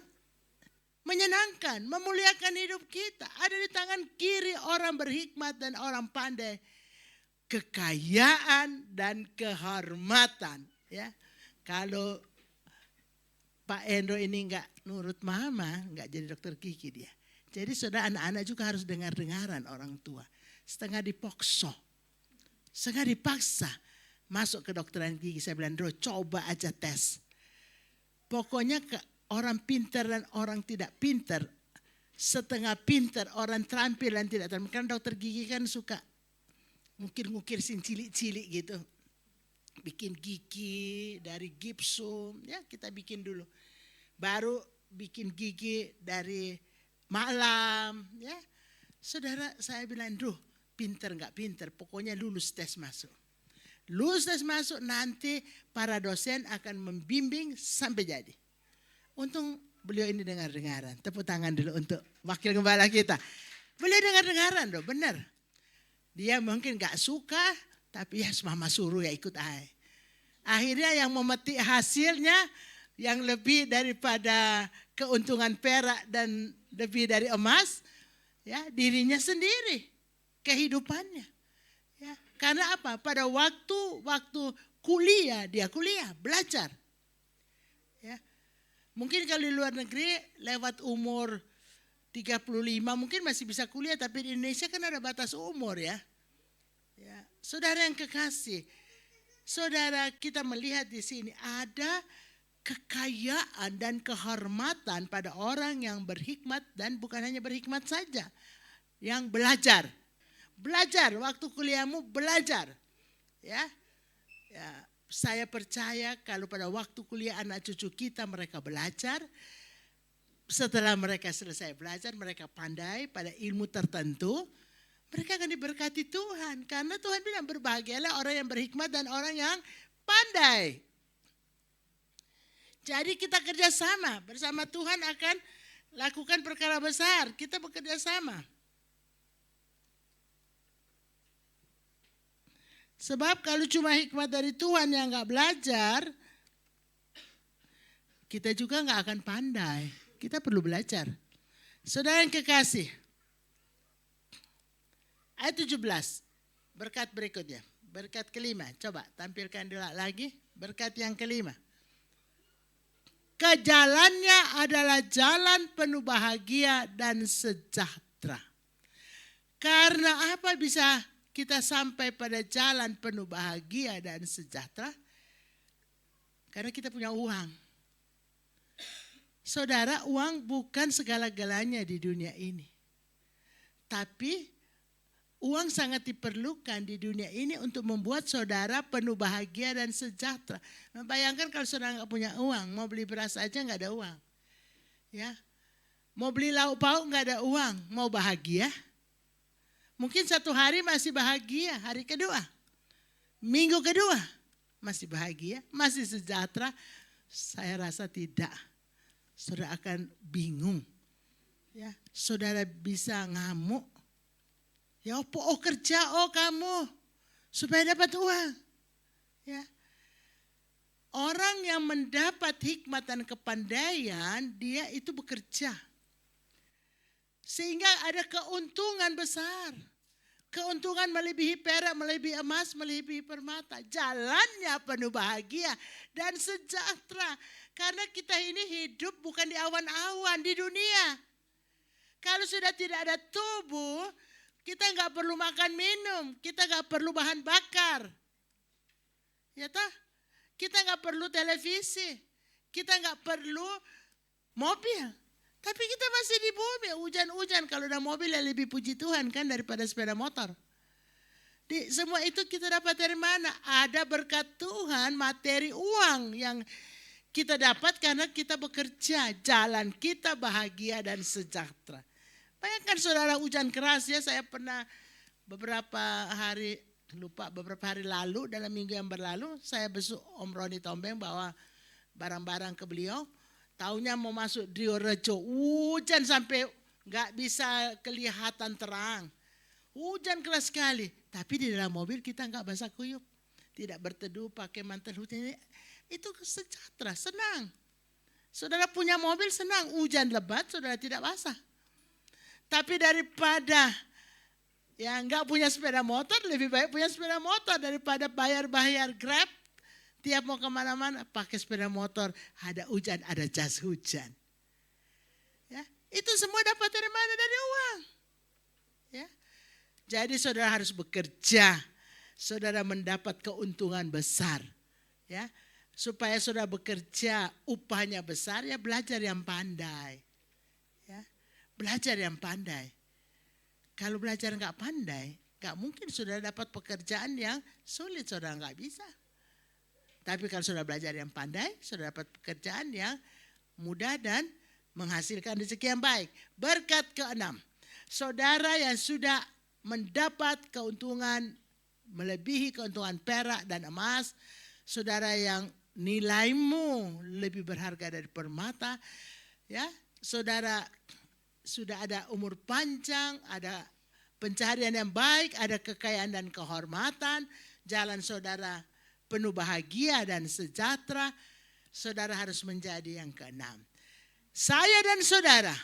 menyenangkan, memuliakan hidup kita. Ada di tangan kiri orang berhikmat dan orang pandai. Kekayaan dan kehormatan, ya. Kalau Pak Endro ini enggak nurut mama, enggak jadi dokter gigi dia. Jadi saudara, anak-anak juga harus dengar-dengaran orang tua. Setengah dipokso, setengah dipaksa masuk ke dokteran gigi. Saya bilang, Bro, coba aja tes. Pokoknya orang pintar dan orang tidak pintar, setengah pintar, orang terampil dan tidak terampil. Kan dokter gigi kan suka ngukir-ngukir sin cilik-cilik gitu. Bikin gigi dari gipsum, ya kita bikin dulu. Baru bikin gigi dari malam, ya. Saudara, saya bilang, Duh, pinter nggak pinter, pokoknya lulus tes masuk. Lulus tes masuk, nanti para dosen akan membimbing sampai jadi. Untung beliau ini dengar-dengaran. Tepuk tangan dulu untuk wakil gembala kita. Beliau dengar-dengaran loh, benar. Dia mungkin nggak suka, tapi ya mama suruh ya ikut aja. Akhirnya yang memetik hasilnya yang lebih daripada keuntungan perak dan lebih dari emas, ya dirinya sendiri, kehidupannya. Ya, karena apa? Pada waktu kuliah, dia kuliah, belajar. Ya. Mungkin kalau di luar negeri lewat umur 35 mungkin masih bisa kuliah, tapi di Indonesia kan ada batas umur ya. Ya, saudara yang kekasih, saudara kita melihat di sini ada kekayaan dan kehormatan pada orang yang berhikmat dan bukan hanya berhikmat saja, yang belajar. Belajar, waktu kuliahmu belajar. Ya, saya percaya kalau pada waktu kuliah anak cucu kita mereka belajar. Setelah mereka selesai belajar, mereka pandai pada ilmu tertentu. Mereka akan diberkati Tuhan. Karena Tuhan bilang berbahagialah orang yang berhikmat dan orang yang pandai. Jadi kita kerjasama bersama Tuhan akan lakukan perkara besar. Kita bekerja sama. Sebab kalau cuma hikmat dari Tuhan yang gak belajar, kita juga gak akan pandai. Kita perlu belajar. Saudara yang kekasih. Ayat 17, berkat berikutnya, berkat kelima. Coba tampilkan dulu lagi, berkat yang kelima. Kejalannya adalah jalan penuh bahagia dan sejahtera. Karena apa bisa kita sampai pada jalan penuh bahagia dan sejahtera? Karena kita punya uang. Saudara, uang bukan segala-galanya di dunia ini. Tapi Uang sangat diperlukan di dunia ini untuk membuat saudara penuh bahagia dan sejahtera. Bayangkan kalau saudara nggak punya uang, mau beli beras aja nggak ada uang. Ya, mau beli lauk pauk nggak ada uang, mau bahagia? Mungkin satu hari masih bahagia, hari kedua, minggu kedua masih bahagia, masih sejahtera. Saya rasa tidak. Saudara akan bingung. Ya, saudara bisa ngamuk. Ya, kerja kamu supaya dapat uang. Ya. Orang yang mendapat hikmat dan kepandaian, dia itu bekerja. Sehingga ada keuntungan besar. Keuntungan melebihi perak, melebihi emas, melebihi permata. Jalannya penuh bahagia dan sejahtera. Karena kita ini hidup bukan di awan-awan di dunia. Kalau sudah tidak ada tubuh, kita nggak perlu makan minum, kita nggak perlu bahan bakar, ya toh? Kita nggak perlu televisi, kita nggak perlu mobil, tapi kita masih di bumi, hujan-hujan. Kalau udah mobil ya lebih puji Tuhan kan daripada sepeda motor. Di semua itu kita dapat dari mana? Ada berkat Tuhan, materi uang yang kita dapat karena kita bekerja, jalan kita bahagia dan sejahtera. Bayangkan saudara hujan keras ya, saya pernah beberapa hari lalu, dalam minggu yang berlalu, saya besuk Om Roni Tombeng bawa barang-barang ke beliau. Taunya mau masuk Rio Rejo, hujan sampai nggak bisa kelihatan terang. Hujan keras sekali, tapi di dalam mobil kita nggak basah kuyup. Tidak berteduh pakai mantel hujan, itu sejahtera, senang. Saudara punya mobil senang, hujan lebat saudara tidak basah. Tapi daripada yang nggak punya sepeda motor, lebih baik punya sepeda motor daripada bayar Grab. Tiap mau kemana-mana pakai sepeda motor, ada hujan, ada jas hujan. Ya, itu semua dapat dari mana? Dari uang. Ya, jadi saudara harus bekerja, saudara mendapat keuntungan besar. Ya, supaya saudara bekerja upahnya besar, ya belajar yang pandai. Belajar yang pandai. Kalau belajar nggak pandai, nggak mungkin saudara dapat pekerjaan yang sulit, saudara nggak bisa. Tapi kalau saudara belajar yang pandai, saudara dapat pekerjaan yang mudah dan menghasilkan rezeki yang baik. Berkat keenam, saudara yang sudah mendapat keuntungan melebihi keuntungan perak dan emas, saudara yang nilaimu lebih berharga dari permata, ya, saudara sudah ada umur panjang, ada pencaharian yang baik, ada kekayaan dan kehormatan, jalan saudara penuh bahagia dan sejahtera, saudara harus menjadi yang keenam. Saya dan saudara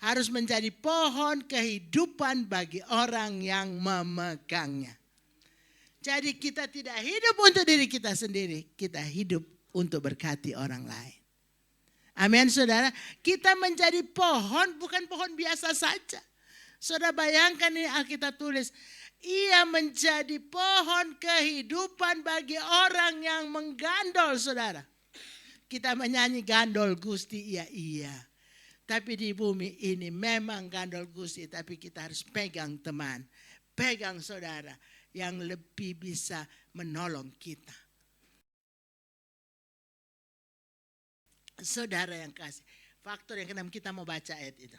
harus menjadi pohon kehidupan bagi orang yang memegangnya. Jadi kita tidak hidup untuk diri kita sendiri, kita hidup untuk berkati orang lain. Amin saudara, kita menjadi pohon, bukan pohon biasa saja. Saudara bayangkan ini Alkitab tulis, ia menjadi pohon kehidupan bagi orang yang menggandol saudara. Kita menyanyi gandol Gusti, iya. Tapi di bumi ini memang gandol Gusti, tapi kita harus pegang teman, pegang saudara yang lebih bisa menolong kita. Saudara yang kasih, faktor yang keenam kita mau baca ayat itu.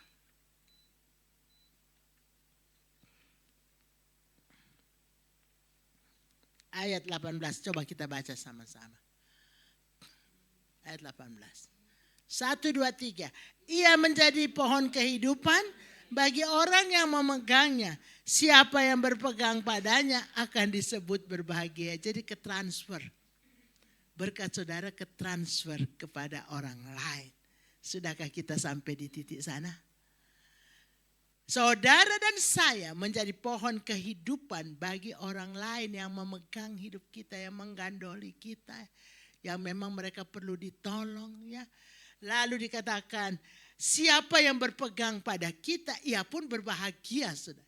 Ayat 18, coba kita baca sama-sama. Ayat 18. 1, 2, 3. Ia menjadi pohon kehidupan bagi orang yang memegangnya. Siapa yang berpegang padanya akan disebut berbahagia. Jadi ketransfer. Berkat saudara ketransfer kepada orang lain. Sudahkah kita sampai di titik sana? Saudara dan saya menjadi pohon kehidupan bagi orang lain yang memegang hidup kita, yang menggandoli kita, yang memang mereka perlu ditolong. Ya. Lalu dikatakan, siapa yang berpegang pada kita, ia pun berbahagia. Saudara.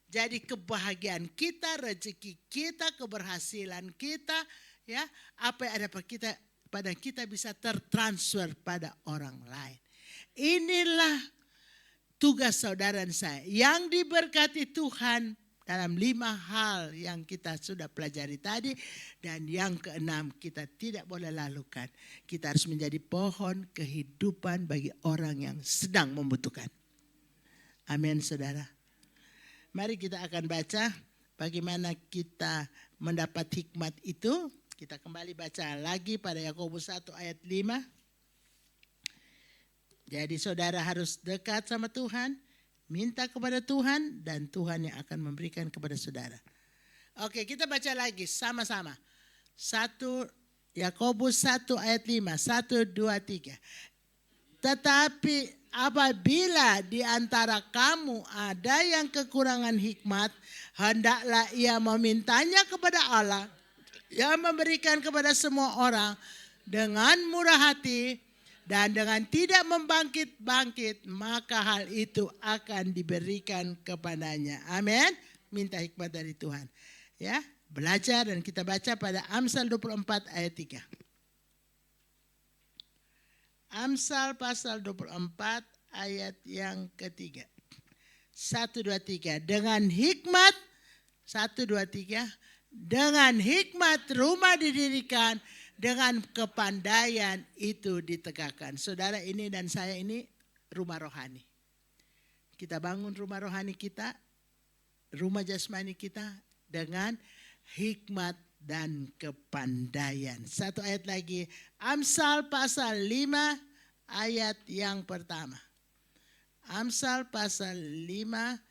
Jadi kebahagiaan kita, rezeki kita, keberhasilan kita, ya, apa yang ada pada kita bisa tertransfer pada orang lain. Inilah tugas saudara dan saya yang diberkati Tuhan dalam 5 hal yang kita sudah pelajari tadi. Dan yang keenam, kita tidak boleh lalukan. Kita harus menjadi pohon kehidupan bagi orang yang sedang membutuhkan. Amin, saudara. Mari kita akan baca bagaimana kita mendapat hikmat itu. Kita kembali baca lagi pada Yakobus 1 ayat 5. Jadi saudara harus dekat sama Tuhan, minta kepada Tuhan, dan Tuhan yang akan memberikan kepada saudara. Oke, kita baca lagi sama-sama. Yakobus 1 ayat 5, 1, 2, 3. Tetapi apabila di antara kamu ada yang kekurangan hikmat, hendaklah ia memintanya kepada Allah yang memberikan kepada semua orang dengan murah hati dan dengan tidak membangkit-bangkit, maka hal itu akan diberikan kepadanya. Amin. Minta hikmat dari Tuhan. Ya, belajar dan kita baca pada Amsal 24 ayat 3. Amsal pasal 24 ayat yang ketiga. 1, 2, 3. Dengan hikmat, 1, 2, 3. Dengan hikmat rumah didirikan, dengan kepandaian itu ditegakkan. Saudara, ini dan saya ini rumah rohani. Kita bangun rumah rohani kita, rumah jasmani kita dengan hikmat dan kepandaian. 1 ayat lagi, Amsal pasal 5 ayat yang pertama. Amsal pasal 5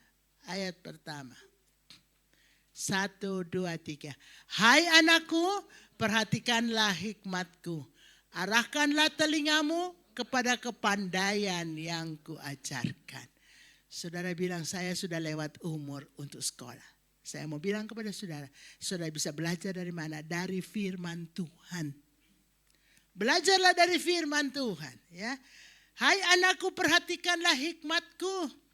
ayat pertama. 1, 2, 3. Hai anakku, perhatikanlah hikmatku. Arahkanlah telingamu kepada kepandaian yang kuajarkan. Saudara bilang, saya sudah lewat umur untuk sekolah. Saya mau bilang kepada saudara, saudara bisa belajar dari mana? Dari firman Tuhan. Belajarlah dari firman Tuhan. Ya. Hai anakku, perhatikanlah hikmatku.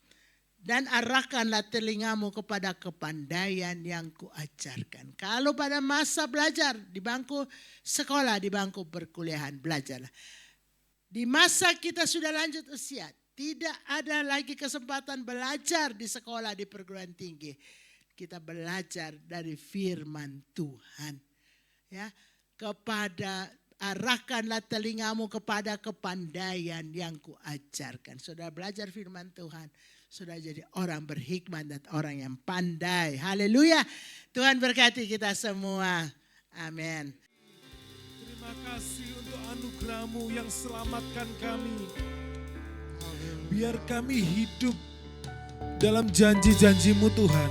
Dan arahkanlah telingamu kepada kepandaian yang kuajarkan. Kalau pada masa belajar di bangku sekolah, di bangku perkuliahan, belajarlah. Di masa kita sudah lanjut usia, tidak ada lagi kesempatan belajar di sekolah, di perguruan tinggi. Kita belajar dari firman Tuhan. Ya, arahkanlah telingamu kepada kepandaian yang kuajarkan. Saudara belajar firman Tuhan, sudah jadi orang berhikmat dan orang yang pandai. Haleluya. Tuhan berkati kita semua. Amin. Terima kasih untuk anugerah-Mu yang selamatkan kami. Biar kami hidup dalam janji-janji-Mu Tuhan.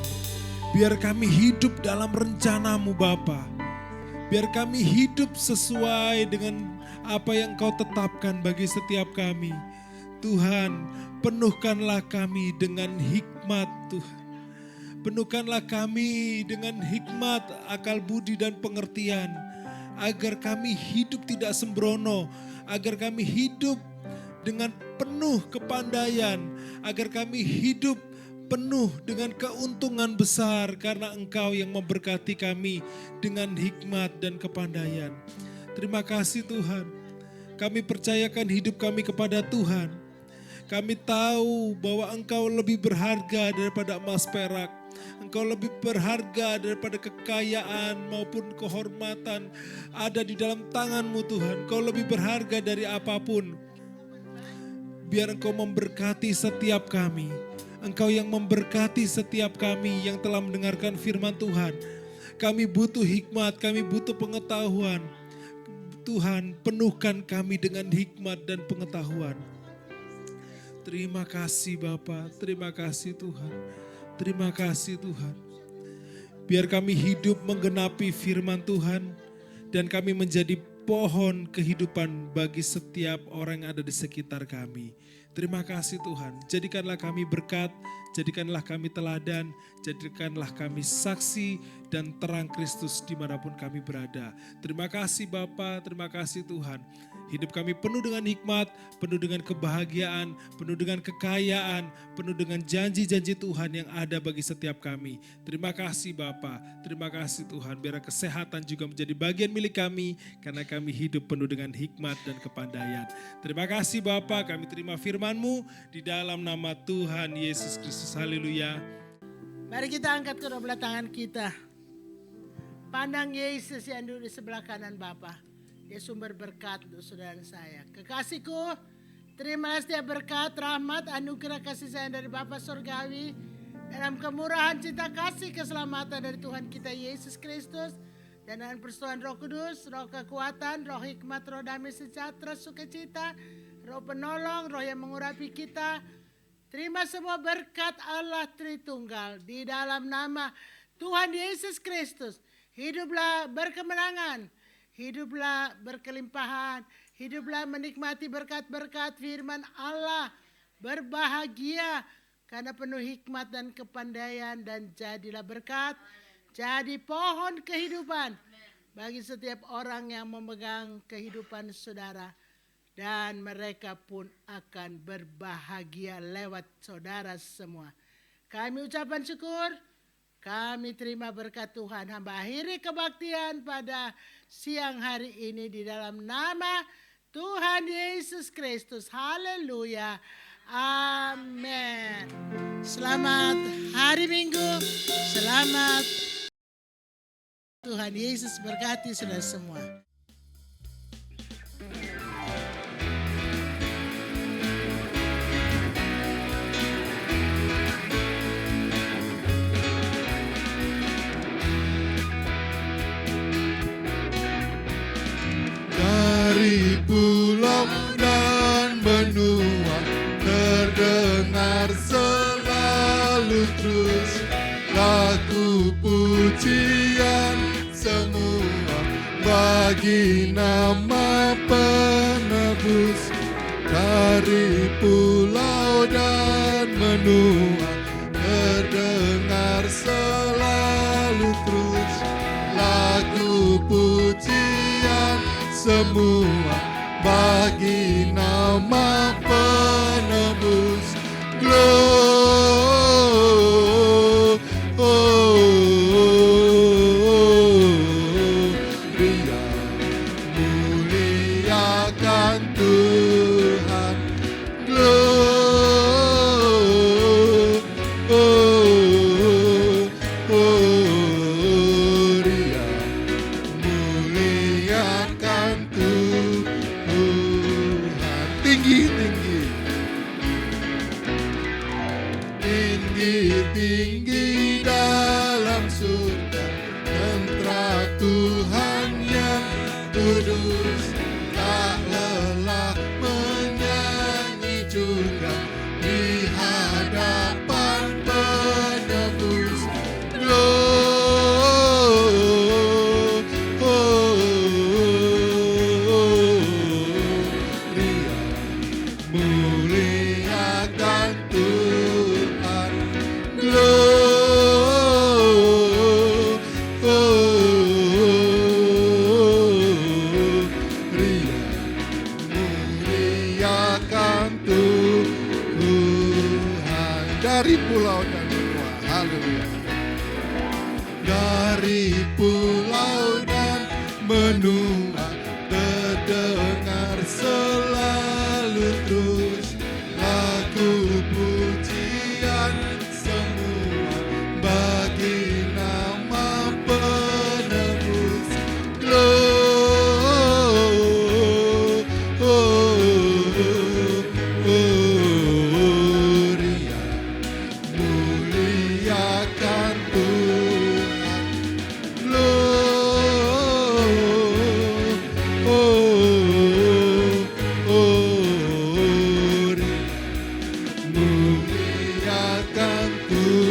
Biar kami hidup dalam rencana-Mu Bapa. Biar kami hidup sesuai dengan apa yang Kau tetapkan bagi setiap kami. Tuhan, penuhkanlah kami dengan hikmat Tuhan. Penuhkanlah kami dengan hikmat, akal budi dan pengertian. Agar kami hidup tidak sembrono. Agar kami hidup dengan penuh kepandaian. Agar kami hidup penuh dengan keuntungan besar. Karena Engkau yang memberkati kami dengan hikmat dan kepandaian. Terima kasih Tuhan. Kami percayakan hidup kami kepada Tuhan. Kami tahu bahwa Engkau lebih berharga daripada emas perak. Engkau lebih berharga daripada kekayaan maupun kehormatan ada di dalam tangan-Mu Tuhan. Engkau lebih berharga dari apapun. Biar Engkau memberkati setiap kami. Engkau yang memberkati setiap kami yang telah mendengarkan firman Tuhan. Kami butuh hikmat, kami butuh pengetahuan. Tuhan, penuhkan kami dengan hikmat dan pengetahuan. Terima kasih Bapa, terima kasih Tuhan. Terima kasih Tuhan. Biar kami hidup menggenapi firman Tuhan dan kami menjadi pohon kehidupan bagi setiap orang yang ada di sekitar kami. Terima kasih Tuhan, jadikanlah kami berkat, jadikanlah kami teladan, jadikanlah kami saksi dan terang Kristus dimanapun kami berada. Terima kasih Bapa, terima kasih Tuhan. Hidup kami penuh dengan hikmat, penuh dengan kebahagiaan, penuh dengan kekayaan, penuh dengan janji-janji Tuhan yang ada bagi setiap kami. Terima kasih Bapa, terima kasih Tuhan. Biar kesehatan juga menjadi bagian milik kami, karena kami hidup penuh dengan hikmat dan kepandaian. Terima kasih Bapa, kami terima firman-Mu di dalam nama Tuhan Yesus Kristus. Haleluya. Mari kita angkat kedua belah tangan kita. Pandang Yesus yang duduk di sebelah kanan Bapa. Dia sumber berkat untuk saudara saya. Kekasihku, terimalah setiap berkat, rahmat, anugerah kasih sayang dari Bapa Surgawi. Dalam kemurahan cinta kasih keselamatan dari Tuhan kita Yesus Kristus. Dan dengan persetujuan Roh Kudus, Roh kekuatan, Roh hikmat, Roh damai sejahtera, sukacita, Roh penolong, Roh yang mengurapi kita. Terima semua berkat Allah Tritunggal di dalam nama Tuhan Yesus Kristus. Hiduplah berkemenangan, hiduplah berkelimpahan, hiduplah menikmati berkat-berkat firman Allah. Berbahagia karena penuh hikmat dan kepandaian, dan jadilah berkat, jadi pohon kehidupan bagi setiap orang yang memegang kehidupan saudara. Dan mereka pun akan berbahagia lewat saudara semua. Kami ucapan syukur, kami terima berkat Tuhan. Hamba akhiri kebaktian pada siang hari ini di dalam nama Tuhan Yesus Kristus. Haleluya. Amin. Selamat hari Minggu. Selamat. Tuhan Yesus berkati saudara semua. Dari pulau dan benua terdengar selalu terus lagu pujian semua bagi nama penebus. Dari pulau dan benua terdengar selalu terus lagu pujian semua bagi nama penebus. Gloria, muliakan Tuhan. Gloria, muliakan Tuhan. Tinggi-tinggi, tinggi-tinggi dalam surga, tentara Tuhan yang kudus. Tak lelah menyanyi juga di hadapan penebus. Gloria, muliakan Tuhan. Gloria, muliakan Tuhan. Dari pulau dan benua, haleluya. Dari pulau dan benua terdengar selalu terus lagu pujian semua bagi nama penebus. Gloria, muliakan Tuhan. Gloria, muliakan Tuhan.